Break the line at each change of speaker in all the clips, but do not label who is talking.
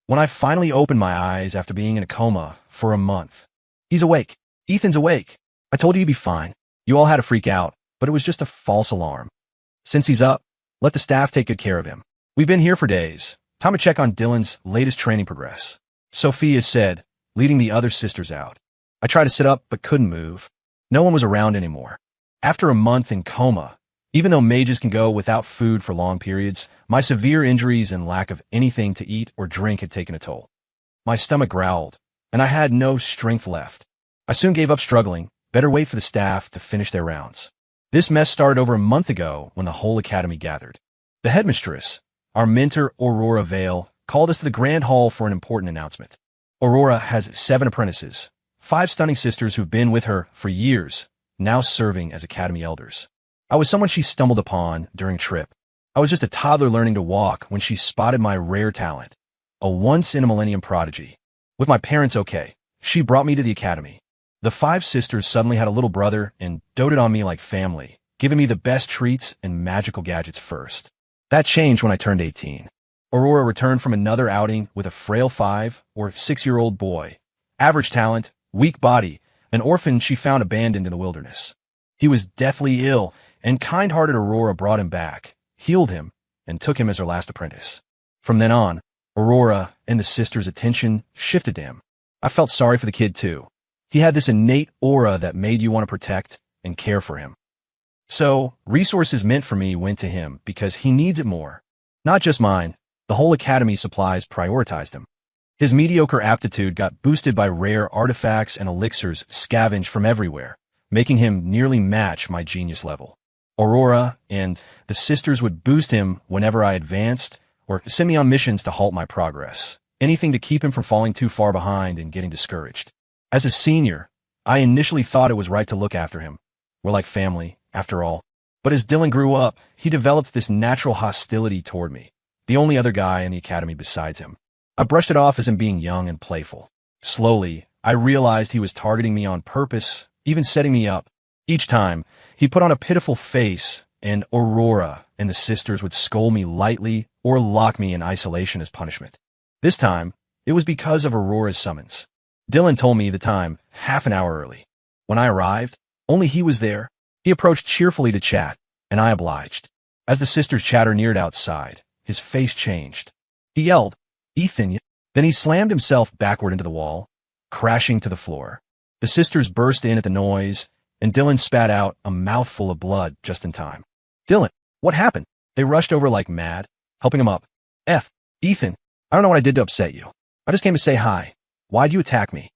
When I finally opened my eyes after being in a coma for a month. He's awake. Ethan's awake. I told you he'd be fine. You all had to freak out, but it was just a false alarm. Since he's up, let the staff take good care of him. We've been here for days. Time to check on Dylan's latest training progress. Sophia said, leading the other sisters out. I tried to sit up but couldn't move. No one was around anymore. After a month in coma, even though mages can go without food for long periods, my severe injuries and lack of anything to eat or drink had taken a toll. My stomach growled, and I had no strength left. I soon gave up struggling. Better wait for the staff to finish their rounds. This mess started over a month ago when the whole academy gathered. The headmistress, our mentor Aurora Vale, called us to the grand hall for an important announcement. Aurora has 7 apprentices, 5 stunning sisters who've been with her for years, now serving as academy elders. I was someone she stumbled upon during a trip. I was just a toddler learning to walk when she spotted my rare talent, a once-in-a-millennium prodigy. With my parents okay, she brought me to the academy. The 5 sisters suddenly had a little brother and doted on me like family, giving me the best treats and magical gadgets first. That changed when I turned 18. Aurora returned from another outing with a frail 5 or 6-year-old boy. Average talent, weak body, an orphan she found abandoned in the wilderness. He was deathly ill, and kind-hearted Aurora brought him back, healed him, and took him as her last apprentice. From then on, Aurora and the sisters' attention shifted to him. I felt sorry for the kid too. He had this innate aura that made you want to protect and care for him. So, resources meant for me went to him because he needs it more. Not just mine, the whole academy's supplies prioritized him. His mediocre aptitude got boosted by rare artifacts and elixirs scavenged from everywhere, making him nearly match my genius level. Aurora and the sisters would boost him whenever I advanced or send me on missions to halt my progress, anything to keep him from falling too far behind and getting discouraged. As a senior, I initially thought it was right to look after him. We're like family, after all. But as Dylan grew up, he developed this natural hostility toward me, the only other guy in the academy besides him. I brushed it off as him being young and playful. Slowly, I realized he was targeting me on purpose, even setting me up. Each time, he put on a pitiful face, and Aurora and the sisters would scold me lightly or lock me in isolation as punishment. This time, it was because of Aurora's summons. Dylan told me the time half an hour early. When I arrived, only he was there. He approached cheerfully to chat, and I obliged. As the sisters' chatter neared outside, his face changed. He yelled, "Ethan!" Then he slammed himself backward into the wall, crashing to the floor. The sisters burst in at the noise, and Dylan spat out a mouthful of blood just in time. "Dylan, what happened?" They rushed over like mad, helping him up. Ethan, I don't know what I did to upset you. I just came to say hi. Why'd you attack me?"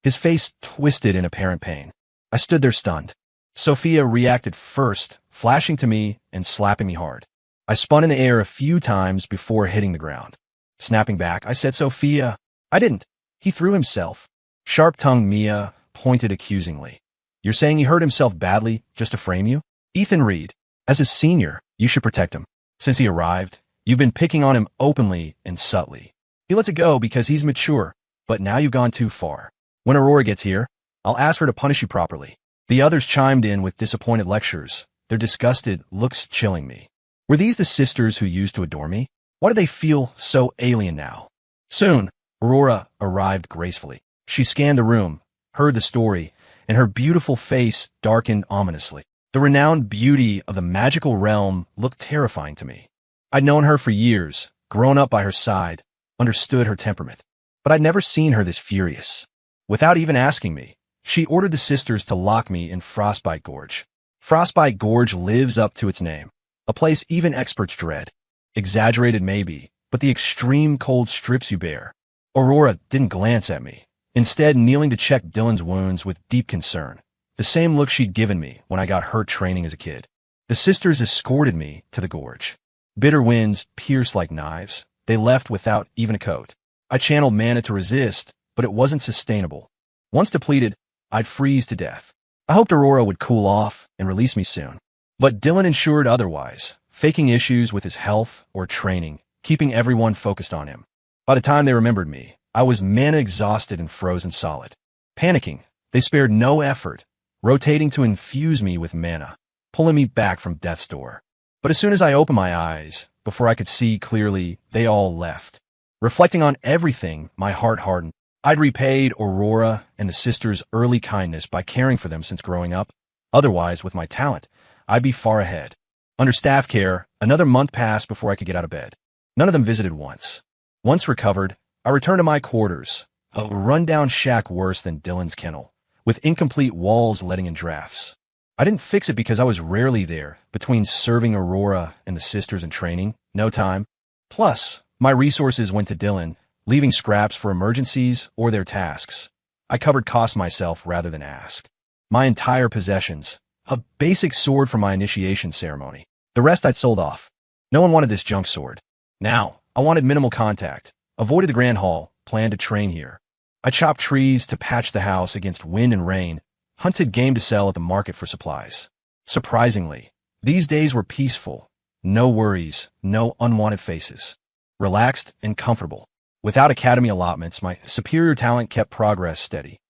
His face twisted in apparent pain. I stood there stunned. Sophia reacted first, flashing to me and slapping me hard. I spun in the air a few times before hitting the ground. Snapping back, I said, "Sophia, I didn't. He threw himself." Sharp-tongued Mia pointed accusingly. "You're saying he hurt himself badly just to frame you?" "Ethan Reed, as a senior, you should protect him. Since he arrived, you've been picking on him openly and subtly. He lets it go because he's mature, but now you've gone too far. When Aurora gets here, I'll ask her to punish you properly." The others chimed in with disappointed lectures, their disgusted looks chilling me. Were these the sisters who used to adore me? Why did they feel so alien now? Soon, Aurora arrived gracefully. She scanned the room, heard the story, and her beautiful face darkened ominously. The renowned beauty of the magical realm looked terrifying to me. I'd known her for years, grown up by her side, understood her temperament. But I'd never seen her this furious. Without even asking me, she ordered the sisters to lock me in Frostbite Gorge. Frostbite Gorge lives up to its name, a place even experts dread. Exaggerated maybe, but the extreme cold strips you bear. Aurora didn't glance at me, instead kneeling to check Dylan's wounds with deep concern, the same look she'd given me when I got hurt training as a kid. The sisters escorted me to the gorge. Bitter winds pierced like knives. They left without even a coat. I channeled mana to resist, but it wasn't sustainable. Once depleted, I'd freeze to death. I hoped Aurora would cool off and release me soon. But Dylan ensured otherwise, faking issues with his health or training, keeping everyone focused on him. By the time they remembered me, I was mana exhausted and frozen solid. Panicking, they spared no effort, rotating to infuse me with mana, pulling me back from death's door. But as soon as I opened my eyes, before I could see clearly, they all left. Reflecting on everything, my heart hardened. I'd repaid Aurora and the sisters' early kindness by caring for them since growing up. Otherwise, with my talent, I'd be far ahead. Under staff care, another month passed before I could get out of bed. None of them visited once. Once recovered, I returned to my quarters, a rundown shack worse than Dylan's kennel, with incomplete walls letting in drafts. I didn't fix it because I was rarely there, between serving Aurora and the sisters in training, no time. Plus, my resources went to Dylan, leaving scraps for emergencies or their tasks. I covered costs myself rather than ask. My entire possessions, a basic sword for my initiation ceremony. The rest I'd sold off. No one wanted this junk sword. Now, I wanted minimal contact, avoided the Grand Hall, planned to train here. I chopped trees to patch the house against wind and rain, hunted game to sell at the market for supplies. Surprisingly, these days were peaceful. No worries, no unwanted faces. Relaxed and comfortable. Without academy allotments, my superior talent kept progress steady.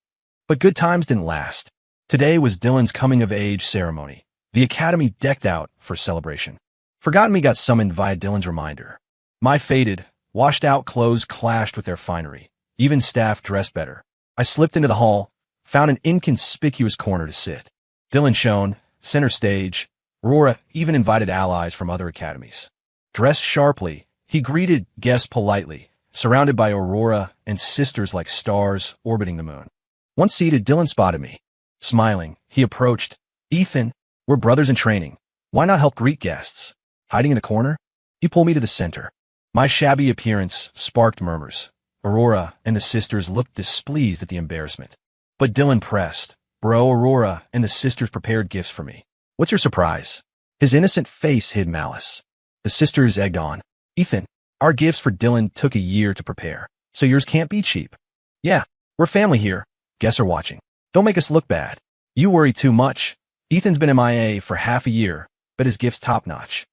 But good times didn't last. Today was Dylan's coming-of-age ceremony. The academy decked out for celebration. Forgotten Me got summoned via Dylan's reminder. My faded, washed-out clothes clashed with their finery. Even staff dressed better. I slipped into the hall, found an inconspicuous corner to sit. Dylan shone, center stage. Aurora even invited allies from other academies. Dressed sharply, he greeted guests politely, surrounded by Aurora and sisters like stars orbiting the moon. Once seated, Dylan spotted me. Smiling, he approached. "Ethan, we're brothers in training. Why not help greet guests?" Hiding in the corner, he pulled me to the center. My shabby appearance sparked murmurs. Aurora and the sisters looked displeased at the embarrassment. But Dylan pressed. "Bro, Aurora and the sisters prepared gifts for me. What's your surprise?" His innocent face hid malice. The sisters egged on. "Ethan, our gifts for Dylan took a year to prepare, so yours can't be cheap." "Yeah, we're family here. Guests are watching. Don't make us look bad. You worry too much. Ethan's been MIA for half a year, but his gift's top-notch."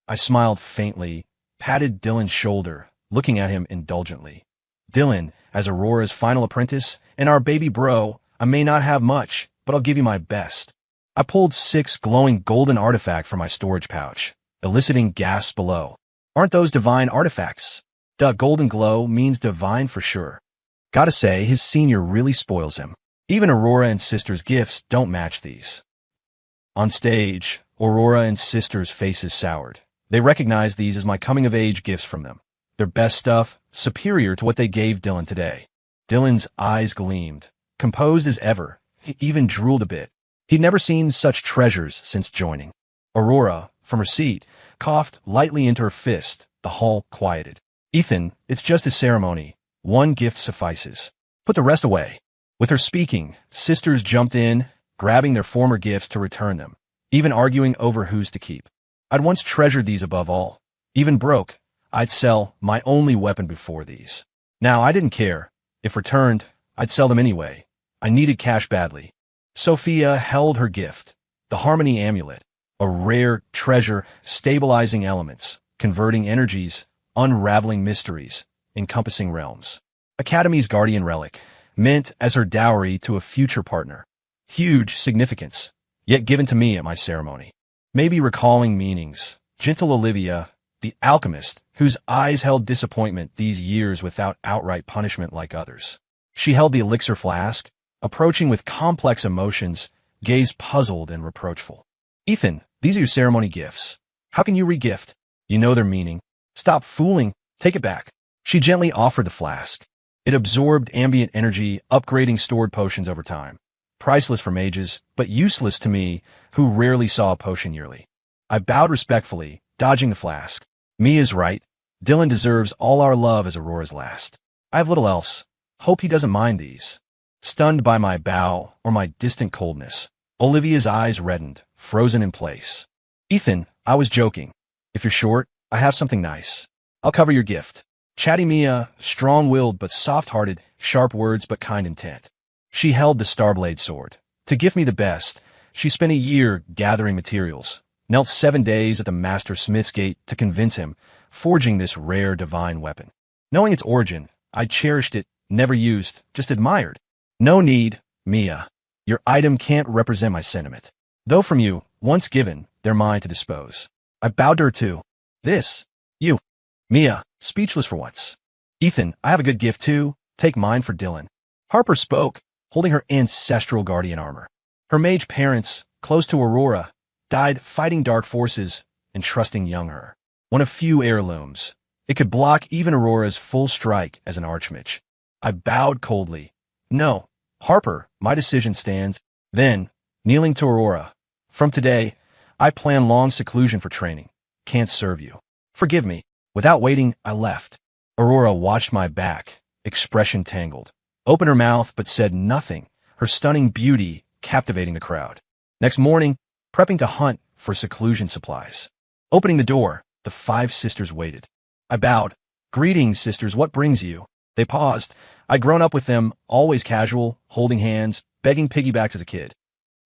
I smiled faintly, patted Dylan's shoulder, looking at him indulgently. "Dylan, as Aurora's final apprentice, and our baby bro, I may not have much, but I'll give you my best." I pulled 6 glowing golden artifacts from my storage pouch, eliciting gasps below. "Aren't those divine artifacts?" "The golden glow means divine for sure." Gotta say, his senior really spoils him. Even Aurora and Sister's gifts don't match these. On stage, Aurora and Sister's faces soured. They recognized these as my coming-of-age gifts from them. Their best stuff, superior to what they gave Dylan today. Dylan's eyes gleamed, composed as ever. He even drooled a bit. He'd never seen such treasures since joining. Aurora, from her seat, coughed lightly into her fist. The hall quieted. "Ethan, it's just a ceremony. One gift suffices. Put the rest away." With her speaking, sisters jumped in, grabbing their former gifts to return them, even arguing over whose to keep. I'd once treasured these above all. Even broke, I'd sell my only weapon before these. Now I didn't care. If returned, I'd sell them anyway. I needed cash badly. Sophia held her gift, the Harmony Amulet, a rare treasure stabilizing elements, converting energies, unraveling mysteries, encompassing realms. Academy's guardian relic, meant as her dowry to a future partner. Huge significance, yet given to me at my ceremony. Maybe recalling meanings. Gentle Olivia, the alchemist, whose eyes held disappointment these years without outright punishment like others. She held the elixir flask, approaching with complex emotions, gaze puzzled and reproachful. "Ethan, these are your ceremony gifts. How can you re-gift? You know their meaning. Stop fooling. Take it back." She gently offered the flask. It absorbed ambient energy, upgrading stored potions over time. Priceless for mages, but useless to me, who rarely saw a potion yearly. I bowed respectfully, dodging the flask. Mia's right. Dylan deserves all our love as Aurora's last. I have little else. Hope he doesn't mind these. Stunned by my bow or my distant coldness, Olivia's eyes reddened, frozen in place. "Ethan, I was joking. If you're short, I have something nice. I'll cover your gift." Chatty Mia, strong-willed but soft-hearted, sharp words but kind intent. She held the Starblade sword. To gift me the best, she spent a year gathering materials, knelt 7 days at the Master Smith's gate to convince him, forging this rare divine weapon. Knowing its origin, I cherished it, never used, just admired. "No need, Mia. Your item can't represent my sentiment. Though from you, once given, they're mine to dispose." I bowed to her too. "This, you." Mia, speechless for once. Ethan, I have a good gift too. Take mine for Dylan. Harper spoke, holding her ancestral guardian armor. Her mage parents, close to Aurora, died fighting dark forces and trusting young her. One of few heirlooms. It could block even Aurora's full strike as an archmage. I bowed coldly. No, Harper, my decision stands. Then, kneeling to Aurora, from today, I plan long seclusion for training. Can't serve you. Forgive me. Without waiting, I left. Aurora watched my back, expression tangled. Opened her mouth but said nothing, her stunning beauty captivating the crowd. Next morning, prepping to hunt for seclusion supplies. Opening the door, the 5 sisters waited. I bowed. Greetings, sisters, what brings you? They paused. I'd grown up with them, always casual, holding hands, begging piggybacks as a kid.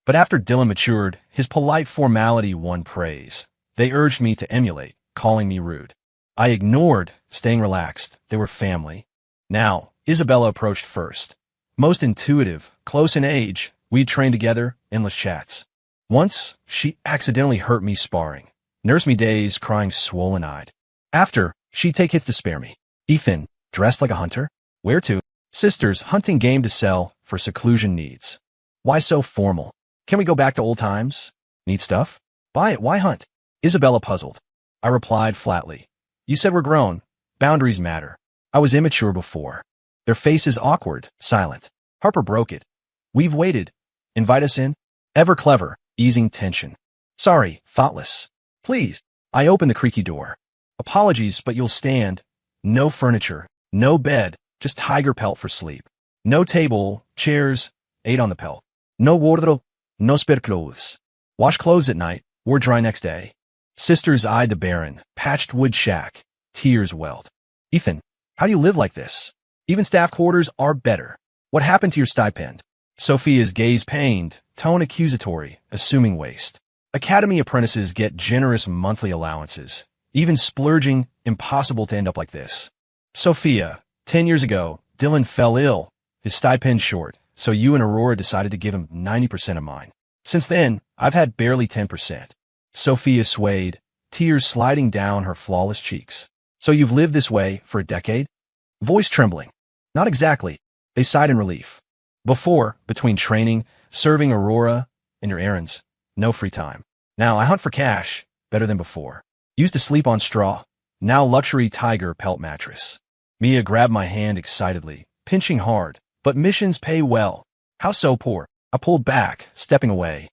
But after Dylan matured, his polite formality won praise. They urged me to emulate, calling me rude. I ignored, staying relaxed. They were family. Now, Isabella approached first. Most intuitive, close in age, we'd trained together, endless chats. Once, she accidentally hurt me sparring. Nursed me days, crying swollen-eyed. After, she'd take hits to spare me. Ethan, dressed like a hunter? Where to? Sisters, hunting game to sell for seclusion needs. Why so formal? Can we go back to old times? Need stuff? Buy it, why hunt? Isabella puzzled. I replied flatly. You said we're grown. Boundaries matter. I was immature before. Their faces awkward, silent. Harper broke it. We've waited. Invite us in? Ever clever, easing tension. Sorry, thoughtless. Please. I opened the creaky door. Apologies, but you'll stand. No furniture, no bed, just tiger pelt for sleep. No table, chairs, ate on the pelt. No wardrobe, no spare clothes. Wash clothes at night, wore dry next day. Sisters eyed the barren, patched wood shack. Tears welled. Ethan, how do you live like this? Even staff quarters are better. What happened to your stipend? Sophia's gaze pained, tone accusatory, assuming waste. Academy apprentices get generous monthly allowances. Even splurging, impossible to end up like this. Sophia, 10 years ago, Dylan fell ill, his stipend short, so you and Aurora decided to give him 90% of mine. Since then, I've had barely 10%. Sophia swayed, tears sliding down her flawless cheeks. So you've lived this way for a decade? Voice trembling. Not exactly. They sighed in relief. Before, between training, serving Aurora, and your errands, no free time. Now I hunt for cash, better than before. Used to sleep on straw, now luxury tiger pelt mattress. Mia grabbed my hand excitedly, pinching hard. But missions pay well. How so poor? I pulled back, stepping away.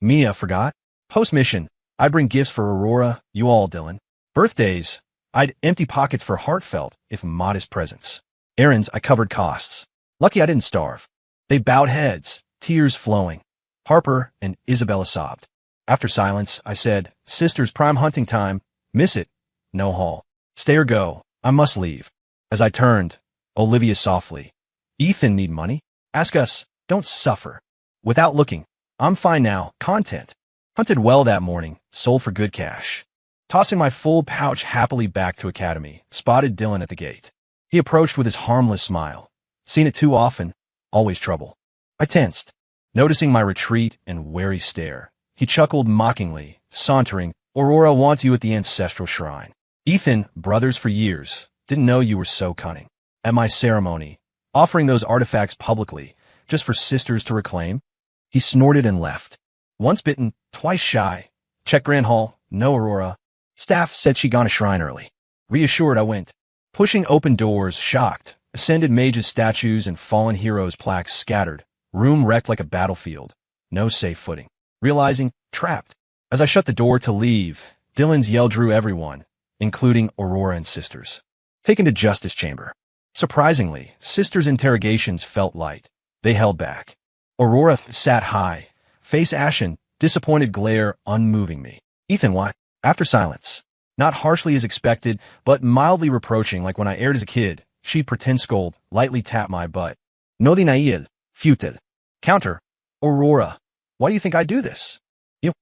Mia forgot? Post-mission, I'd bring gifts for Aurora, you all, Dylan. Birthdays, I'd empty pockets for heartfelt, if modest presents. Errands, I covered costs. Lucky I didn't starve. They bowed heads, tears flowing. Harper and Isabella sobbed. After silence, I said, Sisters, prime hunting time. Miss it. No haul. Stay or go. I must leave. As I turned, Olivia softly. Ethan need money? Ask us. Don't suffer. Without looking. I'm fine now. Content. Hunted well that morning. Sold for good cash. Tossing my full pouch happily back to Academy, spotted Dylan at the gate. He approached with his harmless smile. Seen it too often. Always trouble. I tensed, noticing my retreat and wary stare. He chuckled mockingly, sauntering. Aurora wants you at the ancestral shrine. Ethan, brothers for years, didn't know you were so cunning. At my ceremony, offering those artifacts publicly, just for sisters to reclaim. He snorted and left. Once bitten, twice shy. Check Grand Hall, no Aurora. Staff said she'd gone to shrine early. Reassured, I went. Pushing open doors, shocked. Ascended mages' statues and fallen heroes' plaques scattered. Room wrecked like a battlefield. No safe footing. Realizing, trapped. As I shut the door to leave, Dylan's yell drew everyone, including Aurora and sisters. Taken to Justice Chamber. Surprisingly, sisters' interrogations felt light. They held back. Aurora sat high, face ashen, disappointed glare unmoving me. Ethan, why? After silence. Not harshly as expected, but mildly reproaching like when I erred as a kid, she'd pretend scold, lightly tap my butt. No di nail, futile. Counter. Aurora, why do you think I do this? You.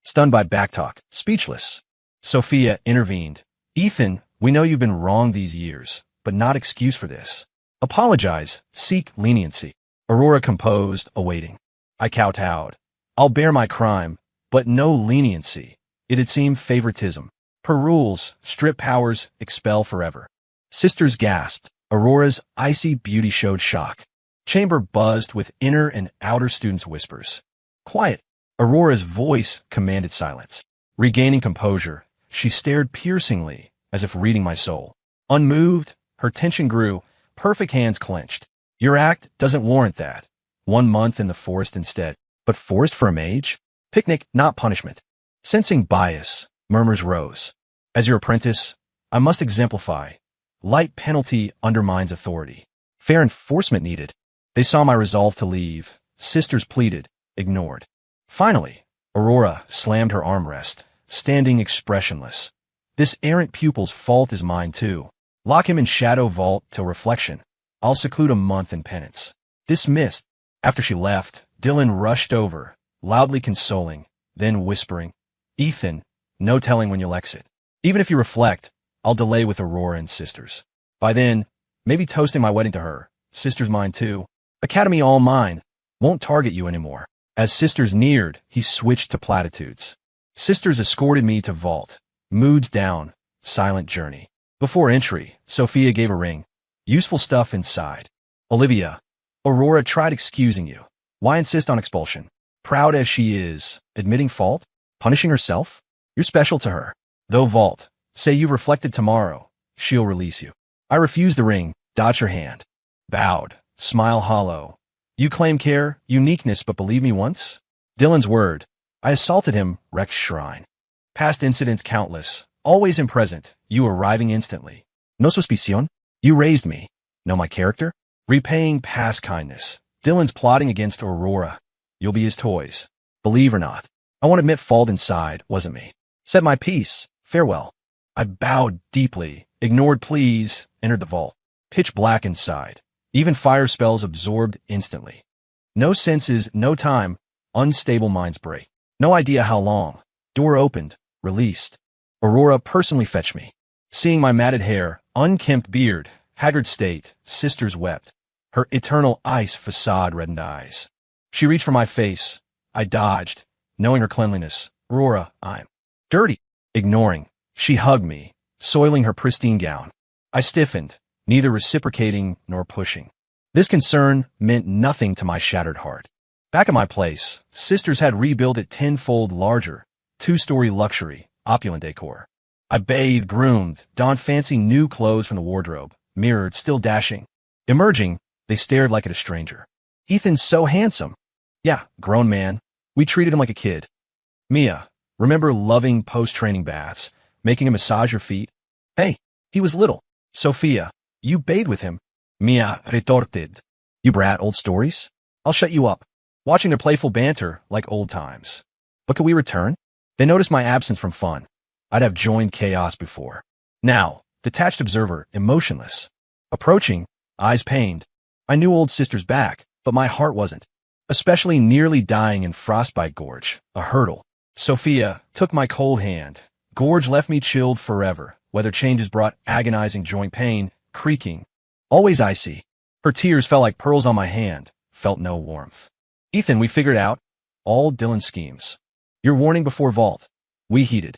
Stunned by backtalk, speechless. Sophia intervened. Ethan, we know you've been wrong these years, but not excuse for this. Apologize, seek leniency. Aurora composed, awaiting. I kowtowed. I'll bear my crime, but no leniency. It'd seem favoritism. Per rules, strip powers, expel forever. Sisters gasped. Aurora's icy beauty showed shock. Chamber buzzed with inner and outer students' whispers. Quiet. Aurora's voice commanded silence. Regaining composure, she stared piercingly, as if reading my soul. Unmoved, her tension grew, perfect hands clenched. Your act doesn't warrant that. 1 month in the forest instead. But forest for a mage? Picnic, not punishment. Sensing bias, murmurs rose. As your apprentice, I must exemplify. Light penalty undermines authority. Fair enforcement needed. They saw my resolve to leave. Sisters pleaded, ignored. Finally, Aurora slammed her armrest, standing expressionless. This errant pupil's fault is mine too. Lock him in Shadow Vault till reflection. I'll seclude a month in penance. Dismissed. After she left, Dylan rushed over, loudly consoling, then whispering, Ethan, no telling when you'll exit. Even if you reflect, I'll delay with Aurora and sisters. By then, maybe toasting my wedding to her. Sisters mine too. Academy all mine. Won't target you anymore. As sisters neared, he switched to platitudes. Sisters escorted me to vault. Moods down. Silent journey. Before entry, Sophia gave a ring. Useful stuff inside. Olivia. Aurora tried excusing you. Why insist on expulsion? Proud as she is, admitting fault? Punishing herself? You're special to her. Though vault. Say you've reflected tomorrow. She'll release you. I refused the ring. Dodged her hand. Bowed. Smile hollow. You claim care, uniqueness, but believe me once? Dylan's word. I assaulted him, wrecked shrine. Past incidents countless. Always in present. You arriving instantly. No suspicion? You raised me. Know my character? Repaying past kindness. Dylan's plotting against Aurora. You'll be his toys. Believe or not. I won't admit fault inside, wasn't me. Said my piece. Farewell. I bowed deeply, ignored pleas, entered the vault. Pitch black inside. Even fire spells absorbed instantly. No senses, no time. Unstable minds break. No idea how long. Door opened. Released. Aurora personally fetched me. Seeing my matted hair, unkempt beard, haggard state, sisters wept. Her eternal ice facade reddened eyes. She reached for my face. I dodged, knowing her cleanliness. Aurora, I'm dirty. Ignoring. She hugged me, soiling her pristine gown. I stiffened, neither reciprocating nor pushing. This concern meant nothing to my shattered heart. Back at my place, sisters had rebuilt it tenfold larger, 2-story luxury, opulent decor. I bathed, groomed, donned fancy new clothes from the wardrobe, mirrored, still dashing. Emerging, they stared like at a stranger. Ethan's so handsome. Yeah, grown man. We treated him like a kid. Mia, remember loving post-training baths, making him massage your feet? Hey, he was little. Sophia, you bathed with him. Mia retorted. You brat, old stories? I'll shut you up. Watching their playful banter like old times. But could we return? They noticed my absence from fun. I'd have joined chaos before. Now, detached observer, emotionless. Approaching, eyes pained. I knew old sister's back, but my heart wasn't. Especially nearly dying in Frostbite Gorge, a hurdle. Sophia took my cold hand. Gorge left me chilled forever. Weather changes brought agonizing joint pain, creaking. Always icy. Her tears fell like pearls on my hand. Felt no warmth. Ethan, we figured out. All Dylan's schemes. Your warning before vault. We heeded.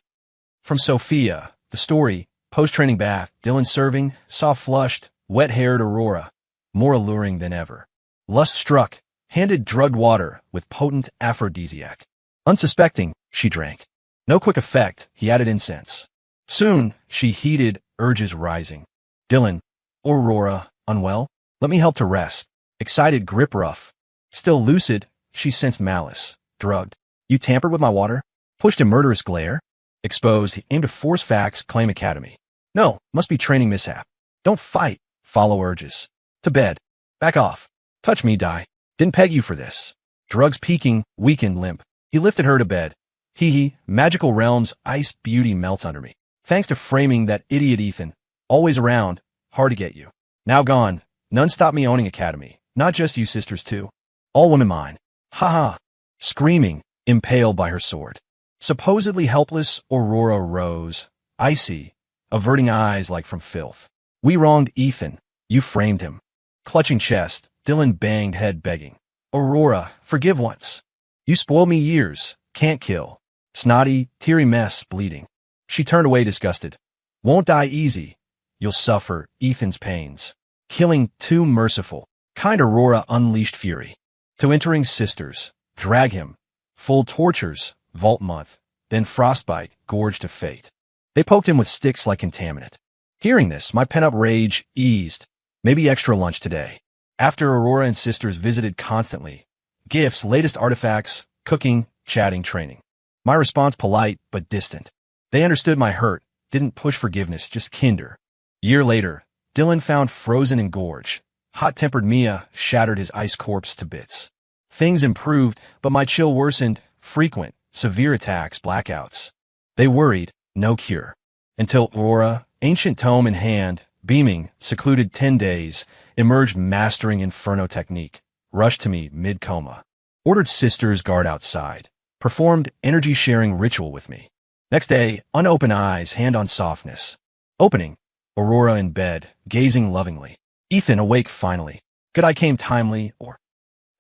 From Sophia, the story, post-training bath, Dylan serving, soft-flushed, wet-haired Aurora. More alluring than ever. Lust struck, handed drugged water with potent aphrodisiac. Unsuspecting, she drank. No quick effect, he added incense. Soon, she heeded, urges rising. Dylan, Aurora, unwell? Let me help to rest. Excited, grip rough. Still lucid, she sensed malice. Drugged. You tampered with my water? Pushed a murderous glare? Exposed, he aimed to force facts, claim academy. No, must be training mishap. Don't fight. Follow urges. To bed. Back off. Touch me, die. Didn't peg you for this. Drugs peaking, weakened, limp. He lifted her to bed. Hee, magical realms, ice beauty melts under me. Thanks to framing that idiot Ethan. Always around, hard to get you. Now gone, none stop me owning academy. Not just you sisters too. All women mine. Ha ha. Screaming, impaled by her sword. Supposedly helpless, Aurora rose, icy, averting eyes like from filth. We wronged Ethan. You framed him. Clutching chest, Dylan banged head begging. Aurora, forgive once. You spoiled me years. Can't kill. Snotty, teary mess, bleeding. She turned away disgusted. Won't die easy. You'll suffer Ethan's pains. Killing too merciful. Kind Aurora unleashed fury. To entering sisters, drag him. Full tortures, vault month. Then frostbite, gorge to fate. They poked him with sticks like contaminant. Hearing this, my pent-up rage eased. Maybe extra lunch today. After Aurora and sisters visited constantly. Gifts, latest artifacts, cooking, chatting, training. My response polite but distant. They understood my hurt, didn't push forgiveness, just kinder. Year later, Dylan found frozen in gorge. Hot-tempered Mia shattered his ice corpse to bits. Things improved, but my chill worsened, frequent, severe attacks, blackouts. They worried, no cure. Until Aurora, ancient tome in hand, beaming, secluded 10 days, emerged mastering Inferno technique, rushed to me mid-coma. Ordered sisters guard outside. Performed energy-sharing ritual with me. Next day, unopened eyes, hand on softness. Opening, Aurora in bed, gazing lovingly. Ethan awake finally. Good I came timely, or...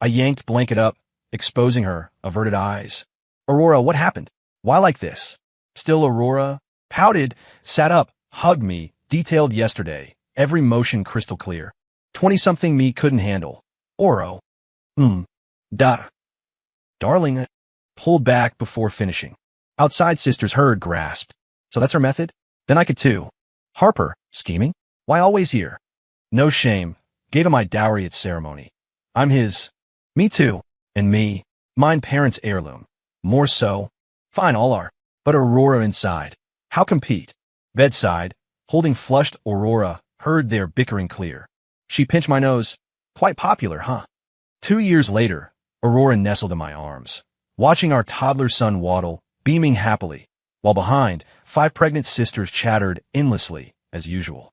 I yanked blanket up, exposing her, averted eyes. Aurora, what happened? Why like this? Still Aurora? Pouted, sat up, hugged me, detailed yesterday, every motion crystal clear. 20-something me couldn't handle. Oro. Darling, pulled back before finishing. Outside sisters heard, grasped. So that's her method? Then I could too. Harper, scheming? Why always here? No shame. Gave him my dowry at ceremony. I'm his. Me too. And me. Mine parents' heirloom. More so. Fine, all are. But Aurora inside. How compete? Bedside, holding flushed Aurora, heard their bickering clear. She pinched my nose. Quite popular, huh? 2 years later, Aurora nestled in my arms, watching our toddler son waddle, beaming happily, while behind, 5 pregnant sisters chattered endlessly, as usual.